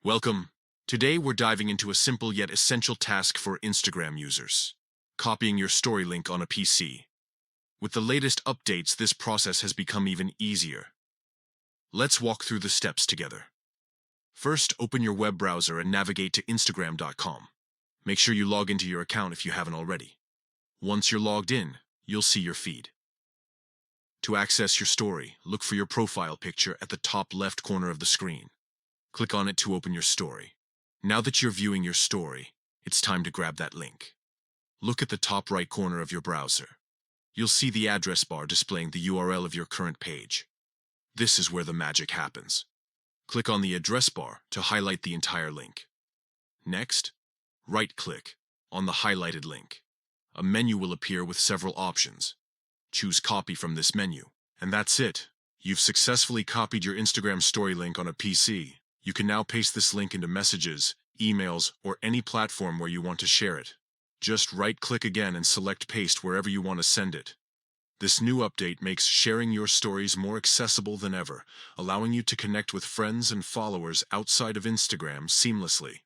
Welcome. Today we're diving into a simple yet essential task for Instagram users: copying your story link on a PC. With the latest updates, this process has become even easier. Let's walk through the steps together. First, open your web browser and navigate to Instagram.com. Make sure you log into your account if you haven't already. Once you're logged in, you'll see your feed. To access your story, look for your profile picture at the top left corner of the screen. Click on it to open your story. Now that you're viewing your story, it's time to grab that link. Look at the top right corner of your browser. You'll see the address bar displaying the URL of your current page. This is where the magic happens. Click on the address bar to highlight the entire link. Next, right-click on the highlighted link. A menu will appear with several options. Choose Copy from this menu, and that's it. You've successfully copied your Instagram story link on a PC. You can now paste this link into messages, emails, or any platform where you want to share it. Just right-click again and select Paste wherever you want to send it. This new update makes sharing your stories more accessible than ever, allowing you to connect with friends and followers outside of Instagram seamlessly.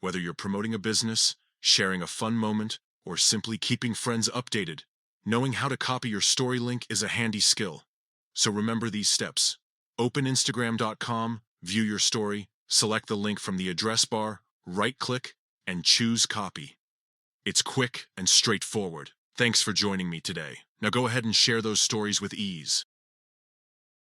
Whether you're promoting a business, sharing a fun moment, or simply keeping friends updated, knowing how to copy your story link is a handy skill. So remember these steps. Open Instagram.com, view your story, select the link from the address bar, right-click, and choose Copy. It's quick and straightforward. Thanks for joining me today. Now go ahead and share those stories with ease.